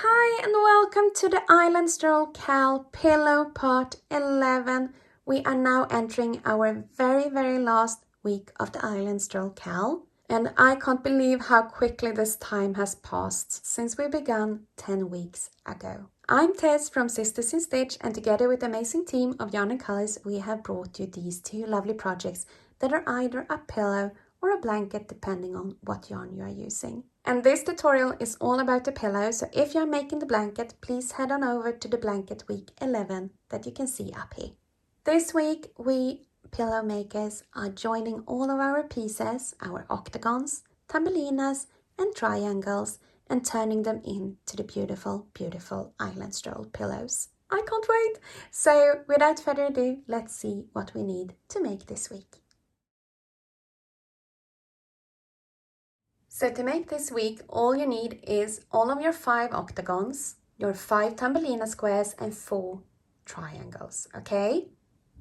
Hi and welcome to the Island Stroll CAL Pillow Part 11. We are now entering our very last week of the Island Stroll CAL. And I can't believe how quickly this time has passed since we began 10 weeks ago. I'm Tess from Sisters in Stitch, and together with the amazing team of Yarn and Colors, we have brought you these two lovely projects that are either a pillow or a blanket depending on what yarn you are using. And this tutorial is all about the pillow, so if you're making the blanket, please head on over to the blanket week 11 that you can see up here. This week we pillow makers are joining all of our pieces, our octagons, tambolinas and triangles, and turning them into the beautiful Island Stroll pillows. I can't wait! So without further ado, let's see what we need to make this week. So to make this week, all you need is all of your 5 octagons, your 5 tambolina squares and 4 triangles, okay?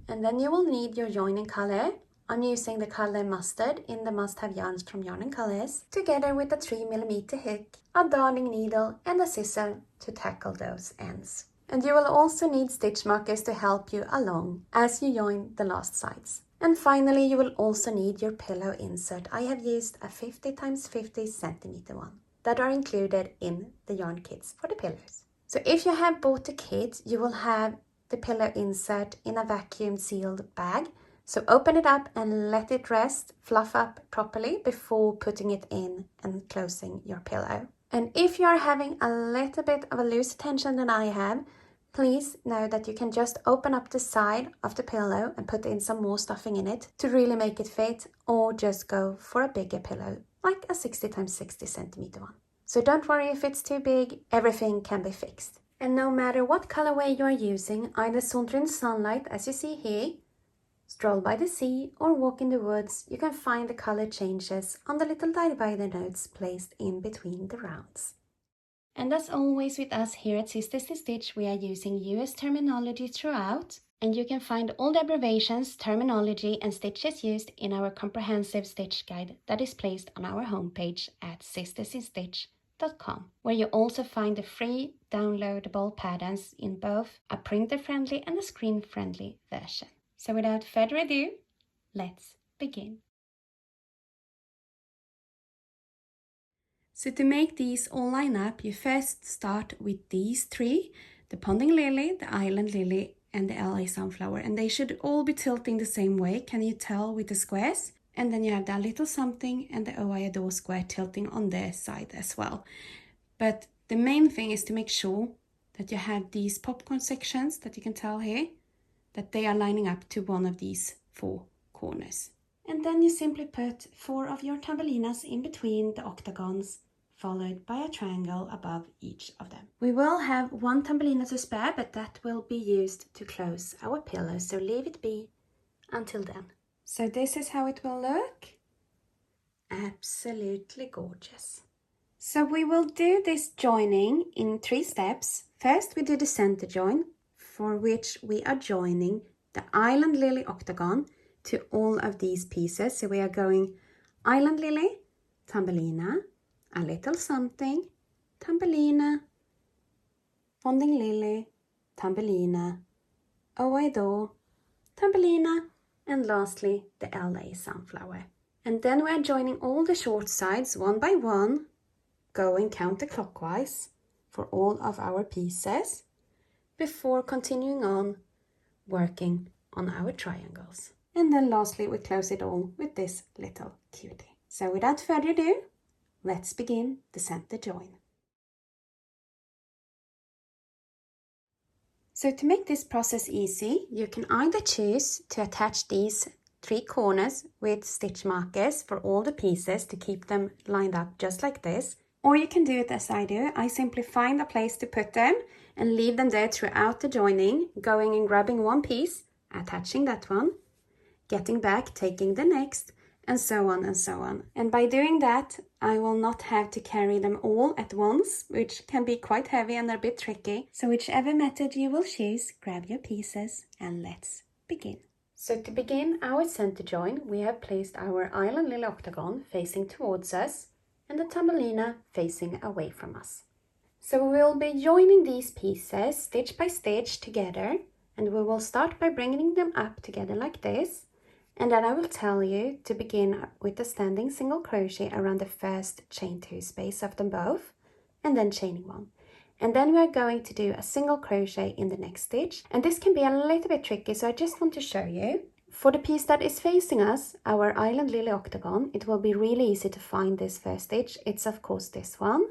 And then you will need your joining color. I'm using the color mustard in the must-have yarns from Yarn and Colors, together with a 3mm hook, a darning needle and a scissor to tackle those ends. And you will also need stitch markers to help you along as you join the last sides. And finally, you will also need your pillow insert. I have used a 50x50cm one that are included in the yarn kits for the pillows. So if you have bought the kit, you will have the pillow insert in a vacuum sealed bag. So open it up and let it rest, fluff up properly before putting it in and closing your pillow. And if you are having a little bit of a looser tension than I have, please know that you can just open up the side of the pillow and put in some more stuffing in it to really make it fit, or just go for a bigger pillow, like a 60x60cm one. So don't worry if it's too big, everything can be fixed. And no matter what colorway you are using, either saunter in sunlight as you see here, stroll by the sea or walk in the woods, you can find the color changes on the little divider notes placed in between the rounds. And as always with us here at Sisters in Stitch, we are using US terminology throughout, and you can find all the abbreviations, terminology and stitches used in our comprehensive stitch guide that is placed on our homepage at sistersinstitch.com, where you also find the free downloadable patterns in both a printer-friendly and a screen-friendly version. So without further ado, let's begin. So to make these all line up, you first start with these 3, the Ponding Lily, the Island Lily and the LA Sunflower, and they should all be tilting the same way, can you tell with the squares? And then you have the Little Something and the Oh I Adore square tilting on their side as well. But the main thing is to make sure that you have these popcorn sections that you can tell here, that they are lining up to one of these 4 corners. And then you simply put 4 of your tambolinas in between the octagons, followed by a triangle above each of them. We will have 1 tambolina to spare, but that will be used to close our pillow, so leave it be until then. So this is how it will look. Absolutely gorgeous. So we will do this joining in 3 steps. First we do the center join, for which we are joining the Island Lily octagon to all of these pieces. So we are going Island Lily, tambolina, a little something, tambolina, Ponding Lily, tambolina, Oh I Adore, tambolina, and lastly the LA Sunflower. And then we are joining all the short sides one by one, going counterclockwise for all of our pieces, before continuing on working on our triangles. And then lastly we close it all with this little cutie. So without further ado, let's begin the center join. So to make this process easy, you can either choose to attach these 3 corners with stitch markers for all the pieces to keep them lined up just like this, or you can do it as I do. I simply find a place to put them and leave them there throughout the joining, going and grabbing one piece, attaching that one, getting back, taking the next, and so on and so on. And by doing that, I will not have to carry them all at once, which can be quite heavy and a bit tricky. So whichever method you will choose, grab your pieces and let's begin. So to begin our center join, we have placed our Island Lily octagon facing towards us and the tambolina facing away from us. So we will be joining these pieces stitch by stitch together, and we will start by bringing them up together like this. And then I will tell you to begin with a standing single crochet around the first chain 2 space of them both, and then chaining 1. And then we're going to do a single crochet in the next stitch. And this can be a little bit tricky, so I just want to show you. For the piece that is facing us, our Island Lily octagon, it will be really easy to find this first stitch. It's of course this one.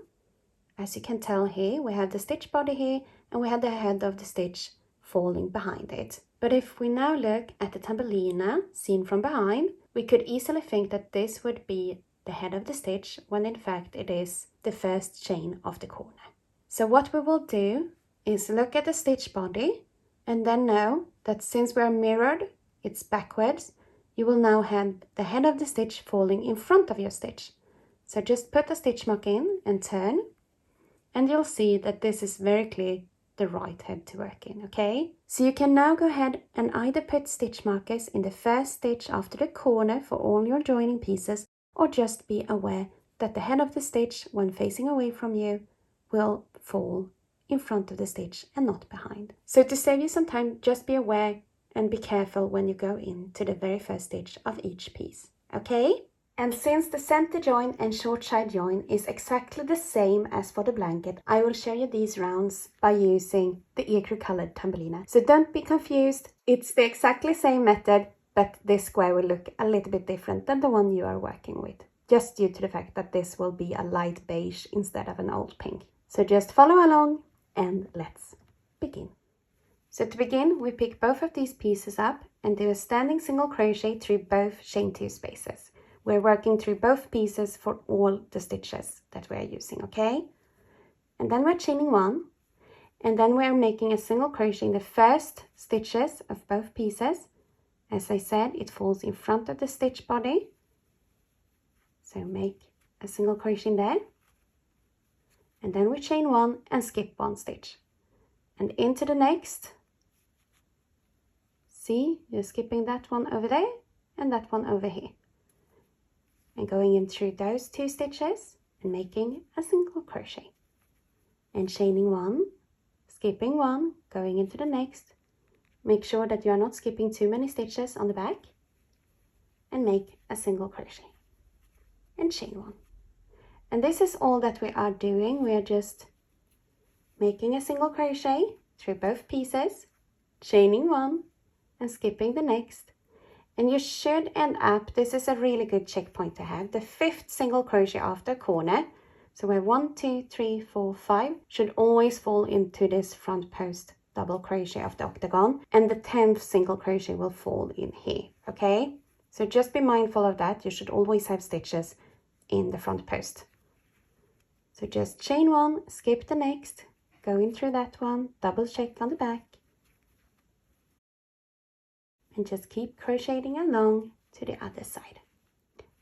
As you can tell here, we have the stitch body here, and we have the head of the stitch falling behind it. But if we now look at the Thumbelina seen from behind, we could easily think that this would be the head of the stitch, when in fact it is the first chain of the corner. So what we will do is look at the stitch body, and then know that since we are mirrored, it's backwards, you will now have the head of the stitch falling in front of your stitch. So just put a stitch mark in and turn, and you'll see that this is very clear the right head to work in, okay? So you can now go ahead and either put stitch markers in the first stitch after the corner for all your joining pieces, or just be aware that the head of the stitch, when facing away from you, will fall in front of the stitch and not behind. So to save you some time, just be aware and be careful when you go into the very first stitch of each piece, okay? And since the center join and short side join is exactly the same as for the blanket, I will show you these rounds by using the ecru colored Thumbelina. So don't be confused, it's the exactly same method, but this square will look a little bit different than the one you are working with, just due to the fact that this will be a light beige instead of an old pink. So just follow along and let's begin. So to begin, we pick both of these pieces up and do a standing single crochet through both chain 2 spaces. We're working through both pieces for all the stitches that we're using, okay? And then we're chaining 1, and then we're making a single crochet in the first stitches of both pieces. As I said, it falls in front of the stitch body. So make a single crochet in there. And then we chain 1 and skip 1 stitch. And into the next. See, you're skipping that one over there and that one over here. And going in through those 2 stitches and making a single crochet. And chaining 1, skipping 1, going into the next. Make sure that you are not skipping too many stitches on the back. And make a single crochet. And chain 1. And this is all that we are doing. We are just making a single crochet through both pieces, chaining 1 and skipping the next. And you should end up, this is a really good checkpoint to have, the 5th single crochet after a corner. So where 1, 2, 3, 4, 5 should always fall into this front post double crochet of the octagon, and the 10th single crochet will fall in here, okay? So just be mindful of that. You should always have stitches in the front post. So just chain 1, skip the next, go in through that one, double check on the back, and just keep crocheting along to the other side.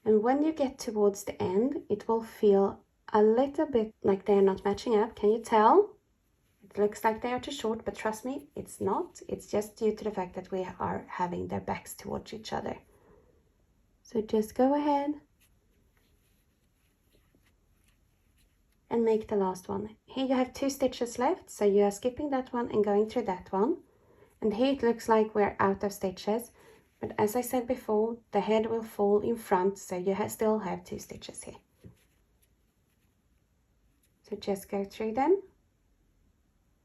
And when you get towards the end, it will feel a little bit like they're not matching up. Can you tell? It looks like they are too short, but trust me, it's not. It's just due to the fact that we are having their backs towards each other. So just go ahead and make the last one. Here you have 2 stitches left, so you are skipping that one and going through that one. And here it looks like we're out of stitches, but as I said before, the head will fall in front, so you still have 2 stitches here. So just go through them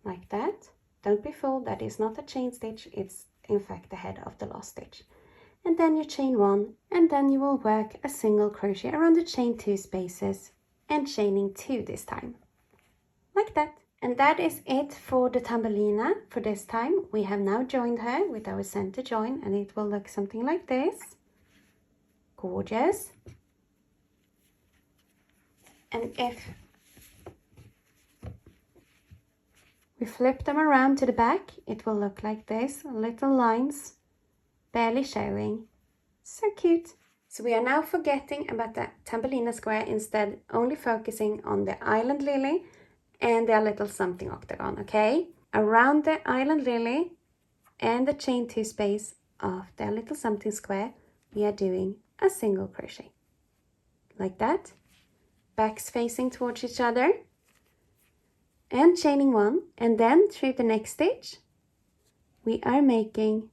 like that. Don't be fooled, that is not a chain stitch, it's in fact the head of the last stitch. And then you chain 1, and then you will work a single crochet around the chain 2 spaces and chaining 2 this time, like that. And that is it for the Thumbelina for this time. We have now joined her with our center join, and it will look something like this. Gorgeous. And if we flip them around to the back, it will look like this, little lines barely showing. So cute. So we are now forgetting about the Thumbelina square, instead only focusing on the Island Lily and their little something octagon, okay? Around the Island Lily and the chain 2 space of their little something square, we are doing a single crochet. Like that. Backs facing towards each other. and chaining 1, and then through the next stitch we are making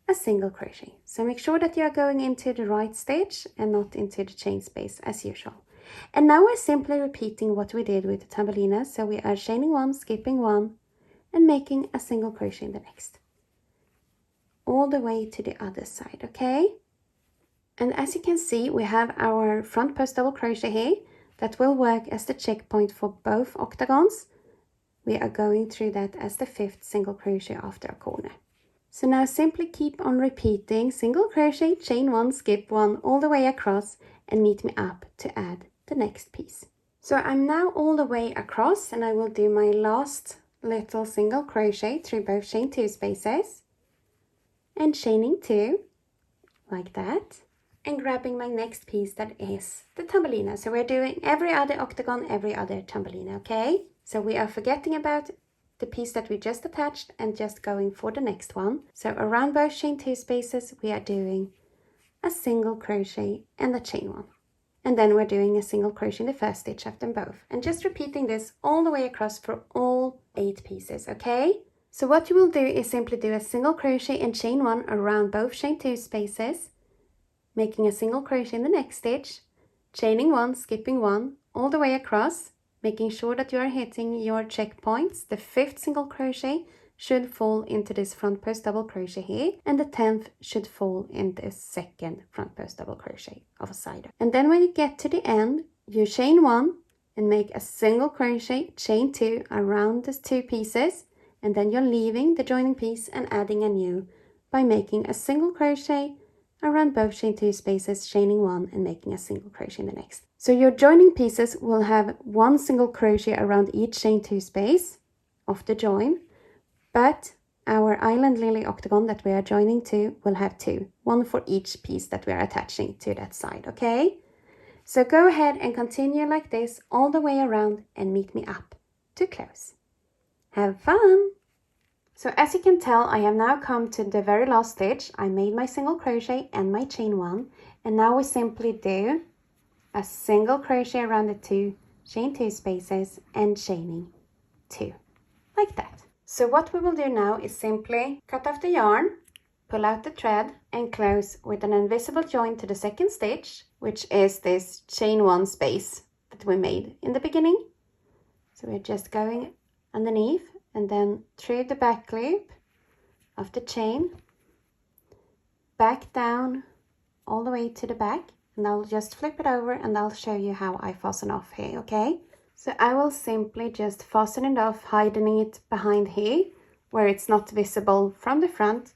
a single crochet. So make sure that you are going into the right stitch and not into the chain space as usual. And now we're simply repeating what we did with the Thumbelina. So we are chaining 1, skipping 1, and making a single crochet in the next, all the way to the other side, okay? And as you can see, we have our front post double crochet here that will work as the checkpoint for both octagons. We are going through that as the 5th single crochet after a corner. So now simply keep on repeating single crochet, chain 1, skip 1, all the way across, and meet me up to add the next piece. So I'm now all the way across, and I will do my last little single crochet through both chain 2 spaces and chaining 2 like that, and grabbing my next piece that is the Thumbelina. So we're doing every other octagon, every other Thumbelina, okay? So we are forgetting about the piece that we just attached and just going for the next one. So around both chain 2 spaces we are doing a single crochet and a chain 1, and then we're doing a single crochet in the first stitch after both, and just repeating this all the way across for all 8 pieces, okay? So what you will do is simply do a single crochet and chain 1 around both chain 2 spaces, making a single crochet in the next stitch, chaining 1, skipping 1, all the way across, making sure that you are hitting your checkpoints. The 5th single crochet should fall into this front post double crochet here, and the 10th should fall in this 2nd front post double crochet of a side. And then when you get to the end, you chain 1 and make a single crochet, chain 2 around the 2 pieces, and then you're leaving the joining piece and adding a new by making a single crochet around both chain 2 spaces, chaining 1 and making a single crochet in the next. So your joining pieces will have 1 single crochet around each chain 2 space of the join, but our Island Lily octagon that we are joining to will have 2, 1 for each piece that we are attaching to that side, okay? So go ahead and continue like this all the way around and meet me up to close. Have fun! So as you can tell, I have now come to the very last stitch. I made my single crochet and my chain 1, and now we simply do a single crochet around the 2 chain 2 spaces and chaining 2, like that. So what we will do now is simply cut off the yarn, pull out the thread, and close with an invisible join to the 2nd stitch, which is this chain 1 space that we made in the beginning. So we're just going underneath and then through the back loop of the chain, back down all the way to the back, and I'll just flip it over and I'll show you how I fasten off here, okay? So I will simply just fasten it off, hiding it behind here where it's not visible from the front,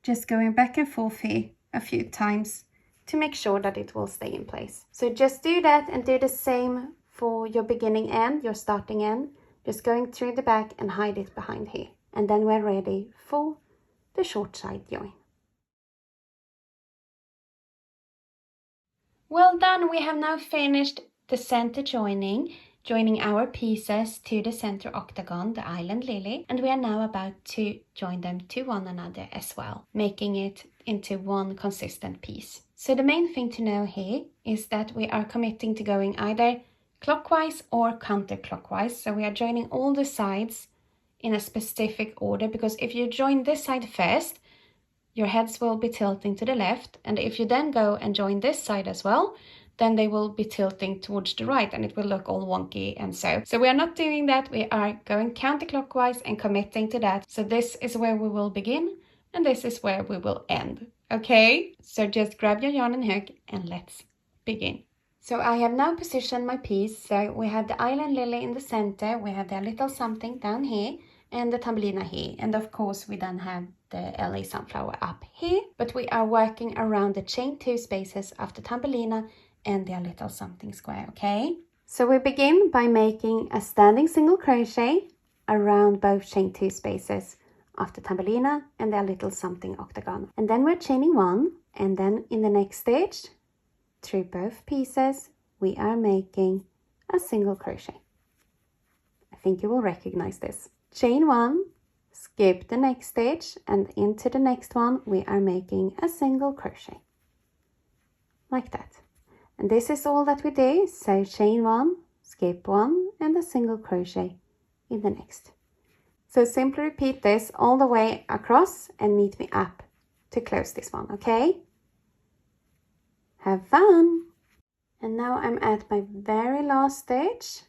just going back and forth here a few times to make sure that it will stay in place. So just do that and do the same for your beginning end, your starting end, just going through the back and hide it behind here. And then we're ready for the short side join. Well done, we have now finished the center joining our pieces to the center octagon, the Island Lily, and we are now about to join them to one another as well, making it into one consistent piece. So the main thing to know here is that we are committing to going either clockwise or counterclockwise. So we are joining all the sides in a specific order, because if you join this side first, your heads will be tilting to the left, and if you then go and join this side as well, then they will be tilting towards the right and it will look all wonky and so. So we are not doing that, we are going counterclockwise and committing to that. So this is where we will begin and this is where we will end. Okay, so just grab your yarn and hook and let's begin. So I have now positioned my piece. So we have the Island Lily in the center, we have the little something down here, and the Thumbelina here, and of course we then have the LA sunflower up here, but we are working around the chain 2 spaces of the Thumbelina and their little something square, okay? So we begin by making a standing single crochet around both chain 2 spaces of the Thumbelina and their little something octagon, and then we're chaining 1, and then in the next stitch through both pieces we are making a single crochet. I think you will recognize this. Chain 1, skip the next stitch, and into the next one we are making a single crochet like that. And this is all that we do. So chain 1, skip 1 and a single crochet in the next. So simply repeat this all the way across and meet me up to close this one, okay? Have fun! And now I'm at my very last stitch,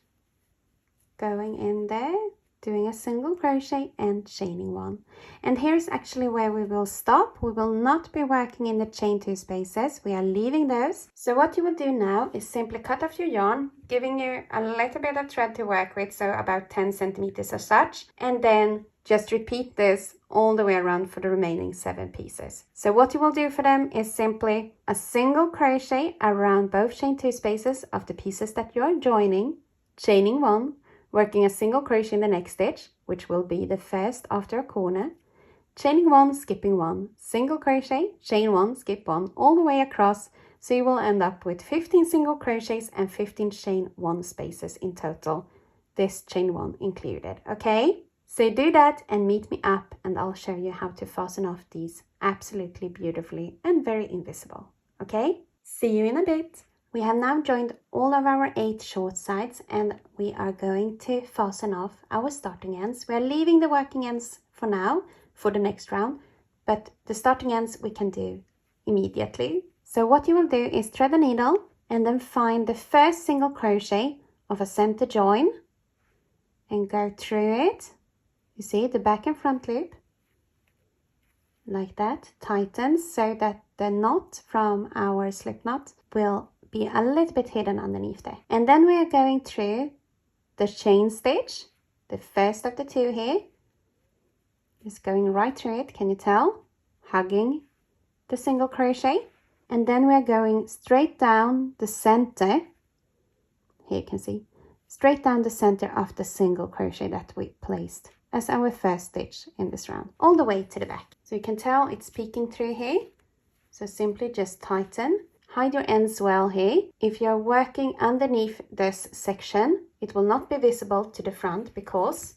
going in there, doing a single crochet and chaining 1. And here's actually where we will stop. We will not be working in the chain 2 spaces. We are leaving those. So what you will do now is simply cut off your yarn, giving you a little bit of thread to work with, so about 10 centimeters or such. And then just repeat this all the way around for the remaining 7 pieces. So what you will do for them is simply a single crochet around both chain 2 spaces of the pieces that you are joining, chaining 1, working a single crochet in the next stitch, which will be the first after a corner, chaining 1, skipping 1, single crochet, chain 1, skip 1, all the way across, so you will end up with 15 single crochets and 15 chain 1 spaces in total, this chain 1 included, okay? So do that and meet me up and I'll show you how to fasten off these absolutely beautifully and very invisible, okay? See you in a bit. We have now joined all of our 8 short sides and we are going to fasten off our starting ends. We are leaving the working ends for now, for the next round, but the starting ends we can do immediately. So what you will do is thread the needle and then find the first single crochet of a center join and go through it. You see the back and front loop, like that, tightens so that the knot from our slip knot will be a little bit hidden underneath there. And then we are going through the chain stitch, the first of the 2 here, just going right through it, can you tell? Hugging the single crochet. And then we are going straight down the center, here you can see, straight down the center of the single crochet that we placed as our first stitch in this round, all the way to the back. So you can tell it's peeking through here. So simply just tighten, hide your ends well here. If you're working underneath this section, it will not be visible to the front because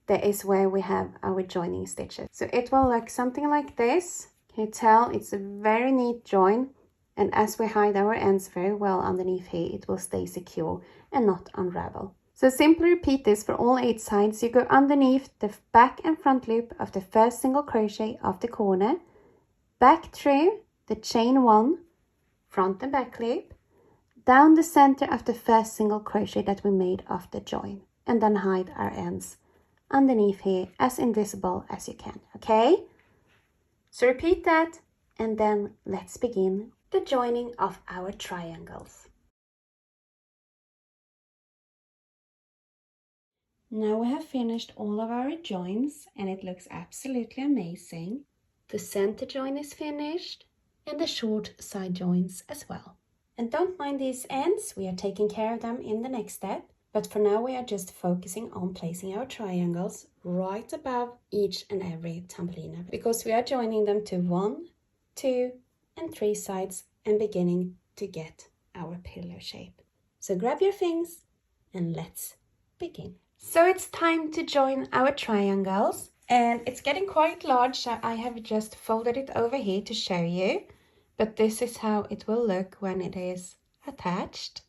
that is where we have our joining stitches. So it will look something like this. Can you tell it's a very neat join? And as we hide our ends very well underneath here, it will stay secure and not unravel. So simply repeat this for all 8 sides. You go underneath the back and front loop of the first single crochet of the corner, back through the chain 1, front and back loop, down the center of the first single crochet that we made of the join, and then hide our ends underneath here as invisible as you can, okay? So repeat that and then let's begin the joining of our triangles. Now we have finished all of our joins and it looks absolutely amazing. The center join is finished and the short side joins as well. And don't mind these ends, we are taking care of them in the next step. But for now we are just focusing on placing our triangles right above each and every Thumbelina because we are joining them to 1, 2 and 3 sides and beginning to get our pillow shape. So grab your things and let's begin. So it's time to join our triangles and it's getting quite large, so I have just folded it over here to show you, but this is how it will look when it is attached.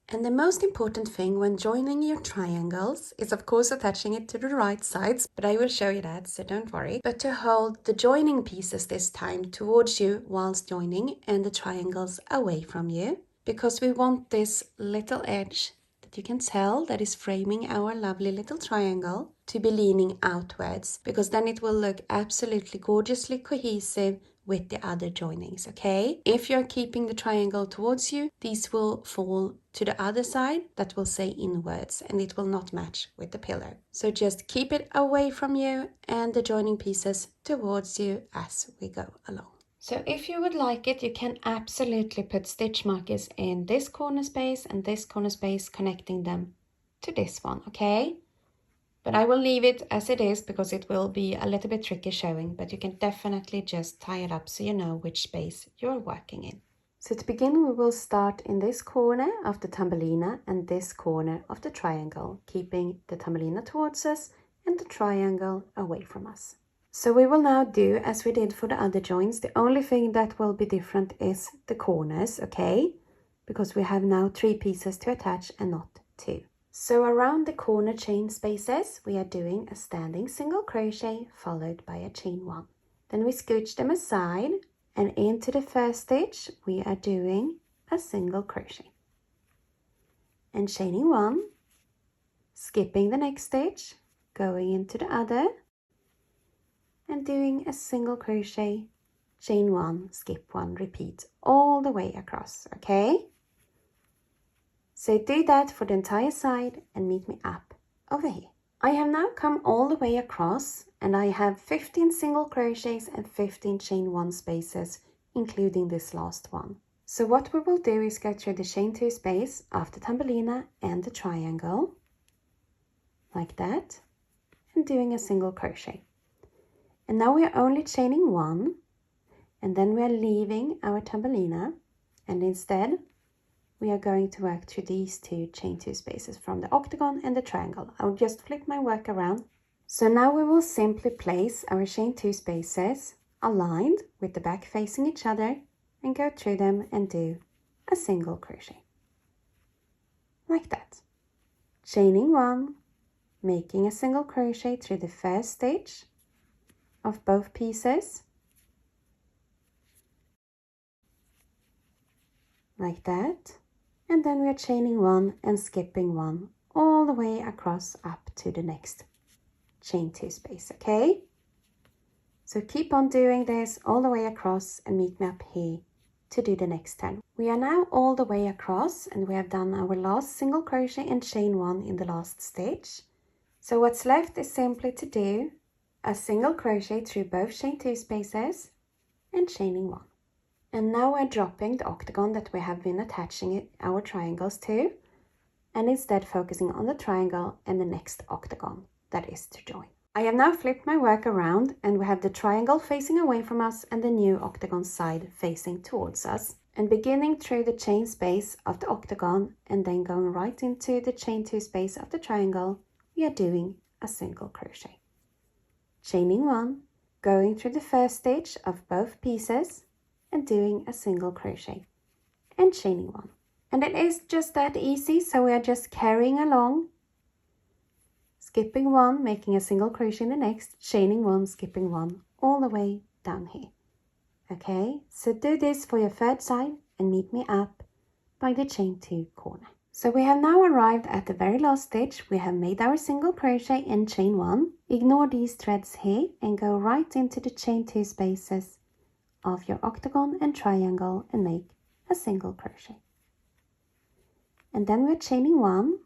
And the most important thing when joining your triangles is of course attaching it to the right sides, but I will show you that, so don't worry. But to hold the joining pieces this time towards you whilst joining and the triangles away from you, because we want this little edge that you can tell that is framing our lovely little triangle to be leaning outwards, because then it will look absolutely gorgeously cohesive with the other joinings, okay? If you're keeping the triangle towards you, these will fall to the other side that will say inwards and it will not match with the pillar. So just keep it away from you and the joining pieces towards you as we go along. So if you would like it, you can absolutely put stitch markers in this corner space and this corner space, connecting them to this one, okay? But I will leave it as it is because it will be a little bit tricky showing, but you can definitely just tie it up so you know which space you're working in. So to begin, we will start in this corner of the Thumbelina and this corner of the triangle, keeping the Thumbelina towards us and the triangle away from us. So we will now do as we did for the other joints. The only thing that will be different is the corners, okay? Because we have now 3 pieces to attach and not 2. So around the corner chain spaces, we are doing a standing single crochet followed by a chain 1. Then we scooch them aside, and into the first stitch we are doing a single crochet and chaining 1, skipping the next stitch, going into the other and doing a single crochet, chain 1, skip 1, repeat all the way across, okay? So do that for the entire side and meet me up over here. I have now come all the way across and I have 15 single crochets and 15 chain 1 spaces, including this last one. So what we will do is go through the chain 2 space of the Thumbelina and the triangle, like that, and doing a single crochet. And now we are only chaining 1, and then we are leaving our Thumbelina, and instead we are going to work through these 2 chain 2 spaces from the octagon and the triangle. I will just flip my work around. So now we will simply place our chain 2 spaces aligned with the back facing each other and go through them and do a single crochet. Like that. Chaining 1, making a single crochet through the first stitch of both pieces. Like that. And then we are chaining 1 and skipping 1 all the way across up to the next chain 2 space, okay? So keep on doing this all the way across and meet me up here to do the next 10. We are now all the way across and we have done our last single crochet and chain 1 in the last stitch. So what's left is simply to do a single crochet through both chain 2 spaces and chaining 1. And now we're dropping the octagon that we have been attaching our triangles to, and instead focusing on the triangle and the next octagon that is to join. I have now flipped my work around and we have the triangle facing away from us and the new octagon side facing towards us. And beginning through the chain space of the octagon and then going right into the chain 2 space of the triangle, we are doing a single crochet. Chaining 1, going through the first stitch of both pieces and doing a single crochet and chaining 1. And it is just that easy, so we are just carrying along, skipping 1, making a single crochet in the next, chaining 1, skipping 1 all the way down here. Okay, so do this for your third side and meet me up by the chain 2 corner. So we have now arrived at the very last stitch. We have made our single crochet and chain 1. Ignore these threads here and go right into the chain 2 spaces of your octagon and triangle and make a single crochet. And then we're chaining 1,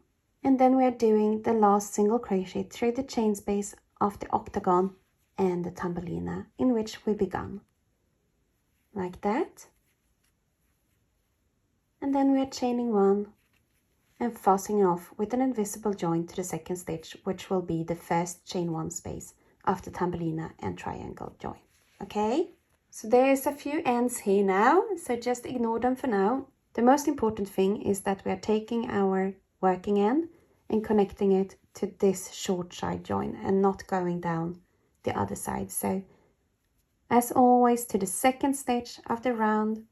and then we're doing the last single crochet through the chain space of the octagon and the Thumbelina in which we began. Like that. And then we're chaining 1 and fastening off with an invisible join to the second stitch, which will be the first chain 1 space of the Thumbelina and triangle join. Okay? So there's a few ends here now, so just ignore them for now. The most important thing is that we are taking our working end and connecting it to this short side join and not going down the other side. So as always, to the second stitch of the round,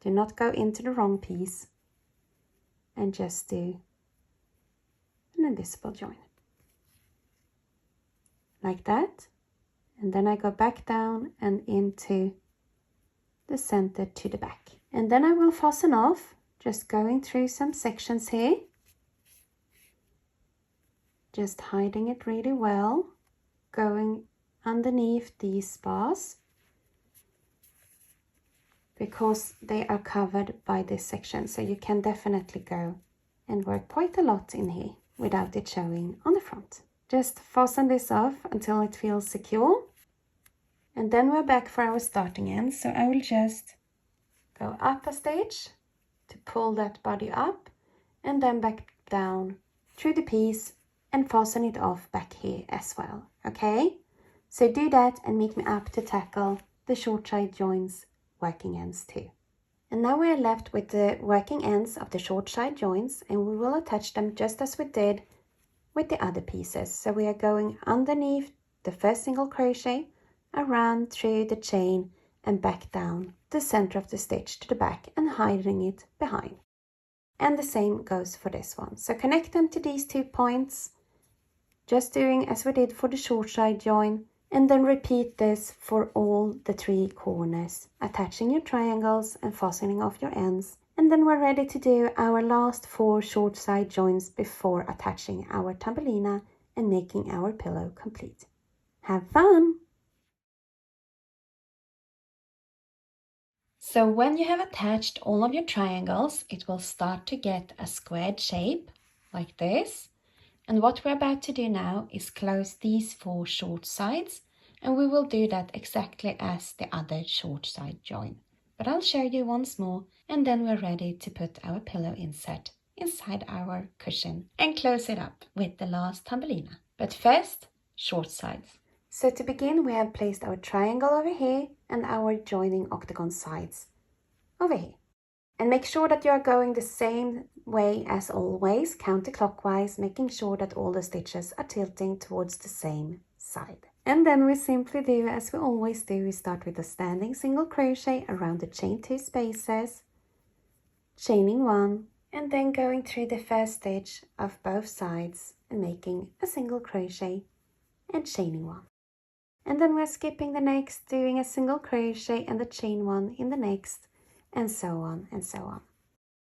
do not go into the wrong piece and just do an invisible join. Like that. And then I go back down and into the center to the back. And then I will fasten off, just going through some sections here. Just hiding it really well, going underneath these spars because they are covered by this section. So you can definitely go and work quite a lot in here without it showing on the front. Just fasten this off until it feels secure. And then we're back for our starting end. So I will just go up a stage to pull that body up and then back down through the piece and fasten it off back here as well. Okay, so do that and meet me up to tackle the short side joins working ends too. And now we are left with the working ends of the short side joins, and we will attach them just as we did with the other pieces. So we are going underneath the first single crochet, around through the chain and back down the center of the stitch to the back and hiding it behind. And the same goes for this one. So connect them to these 2 points, just doing as we did for the short side join, and then repeat this for all the 3 corners, attaching your triangles and fastening off your ends. And then we're ready to do our last 4 short side joins before attaching our Thumbelina and making our pillow complete. Have fun! So when you have attached all of your triangles, it will start to get a squared shape like this. And what we're about to do now is close these 4 short sides, and we will do that exactly as the other short side join. But I'll show you once more, and then we're ready to put our pillow insert inside our cushion and close it up with the last Thumbelina. But first, short sides. So to begin, we have placed our triangle over here and our joining octagon sides over here. And make sure that you are going the same way as always, counterclockwise, making sure that all the stitches are tilting towards the same side. And then we simply do as we always do. We start with a standing single crochet around the chain 2 spaces, chaining 1, and then going through the first stitch of both sides and making a single crochet and chaining 1. And then we're skipping the next, doing a single crochet and the chain 1 in the next, and so on and so on.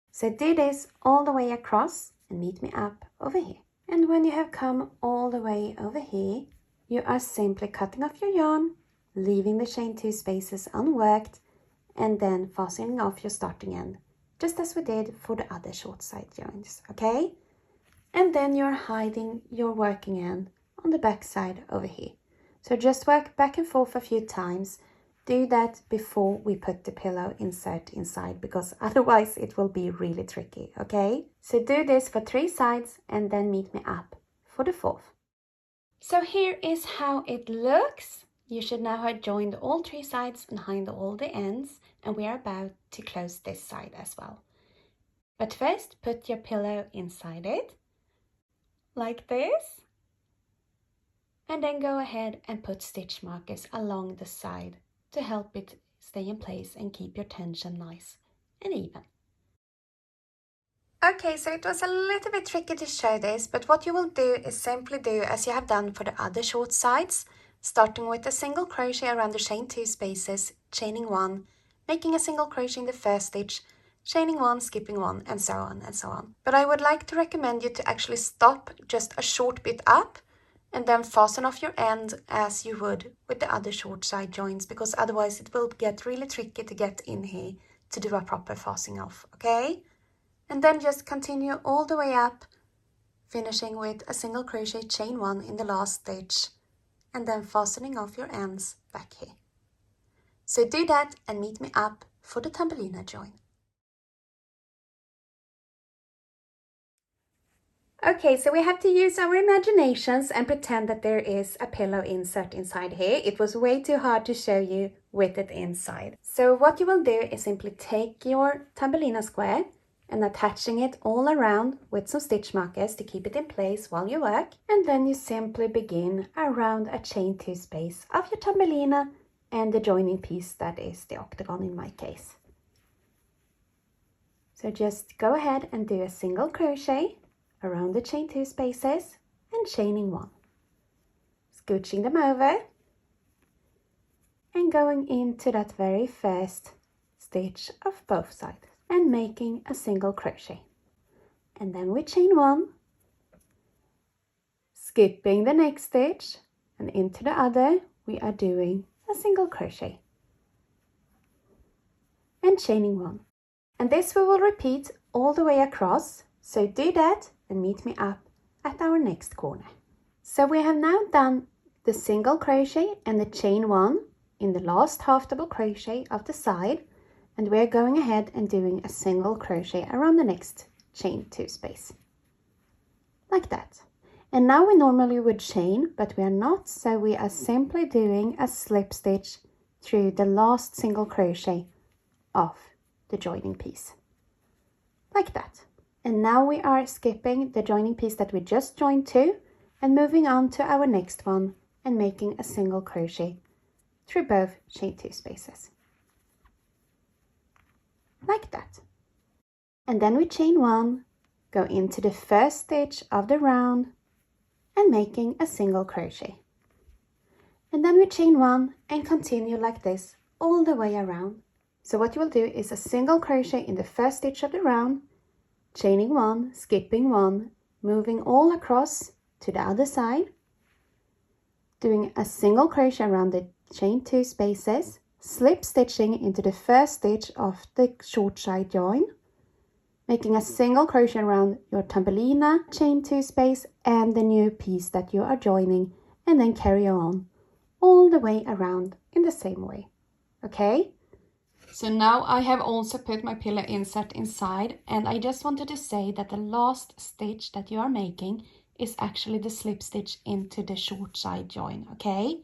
So do this all the way across and meet me up over here. And when you have come all the way over here, you are simply cutting off your yarn, leaving the chain 2 spaces unworked, and then fastening off your starting end, just as we did for the other short side joins, okay? And then you're hiding your working end on the back side over here. So just work back and forth a few times. Do that before we put the pillow insert inside, because otherwise it will be really tricky, okay? So do this for 3 sides and then meet me up for the 4th. So here is how it looks. You should now have joined all 3 sides and hide all the ends, and we are about to close this side as well. But first, put your pillow inside it, like this. And then go ahead and put stitch markers along the side to help it stay in place and keep your tension nice and even. Okay, so it was a little bit tricky to show this, but what you will do is simply do as you have done for the other short sides, starting with a single crochet around the chain 2 spaces, chaining 1, making a single crochet in the first stitch, chaining 1, skipping 1, and so on and so on. But I would like to recommend you to actually stop just a short bit up and then fasten off your end as you would with the other short side joins, because otherwise it will get really tricky to get in here to do a proper fastening off, okay? And then just continue all the way up, finishing with a single crochet, chain 1 in the last stitch, and then fastening off your ends back here. So do that and meet me up for the Thumbelina join. Okay, so we have to use our imaginations and pretend that there is a pillow insert inside here. It was way too hard to show you with it inside. So what you will do is simply take your Thumbelina square and attaching it all around with some stitch markers to keep it in place while you work. And then you simply begin around a chain 2 space of your Thumbelina and the joining piece that is the octagon in my case. So just go ahead and do a single crochet around the chain 2 spaces and chaining 1, scooching them over and going into that very first stitch of both sides and making a single crochet. And then we chain 1, skipping the next stitch, and into the other we are doing a single crochet and chaining 1. And this we will repeat all the way across, so do that and meet me up at our next corner. So we have now done the single crochet and the chain 1 in the last half double crochet of the side, and we're going ahead and doing a single crochet around the next chain 2 space, like that. And now we normally would chain, but we are not, so we are simply doing a slip stitch through the last single crochet of the joining piece, like that. And now we are skipping the joining piece that we just joined to and moving on to our next one and making a single crochet through both chain 2 spaces, like that. And then we chain 1, go into the first stitch of the round and making a single crochet. And then we chain 1 and continue like this all the way around. So what you will do is a single crochet in the first stitch of the round, chaining 1, skipping 1, moving all across to the other side, doing a single crochet around the chain 2 spaces, slip stitching into the first stitch of the short side join, making a single crochet around your Thumbelina chain 2 space and the new piece that you are joining, and then carry on all the way around in the same way. Okay? So now I have also put my pillow insert inside, and I just wanted to say that the last stitch that you are making is actually the slip stitch into the short side join, okay?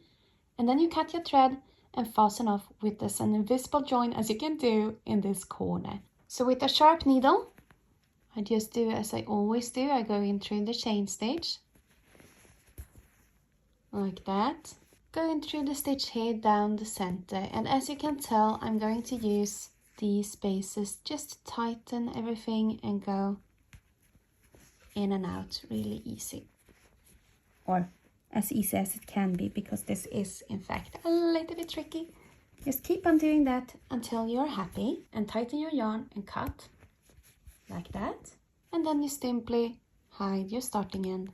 And then you cut your thread and fasten off with this an invisible join, as you can do in this corner. So with a sharp needle, I just do as I always do. I go in through the chain stitch like that, going through the stitch here down the center, and as you can tell, I'm going to use these spaces just to tighten everything and go in and out really easy, or as easy as it can be, because this is in fact a little bit tricky. Just keep on doing that until you're happy, and tighten your yarn and cut like that, and then you simply hide your starting end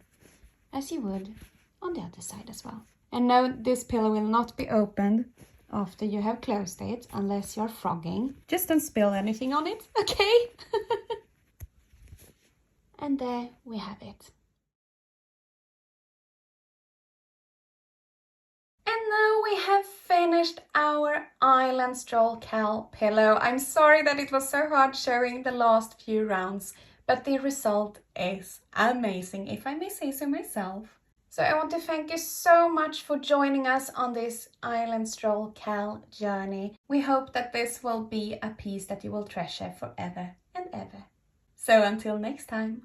as you would on the other side as well. And no, this pillow will not be opened after you have closed it unless you're frogging. Just don't spill anything on it, okay? And there we have it. And now we have finished our Island Stroll CAL pillow. I'm sorry that it was so hard showing the last few rounds, but the result is amazing, if I may say so myself. So I want to thank you so much for joining us on this Island Stroll CAL journey. We hope that this will be a piece that you will treasure forever and ever. So until next time.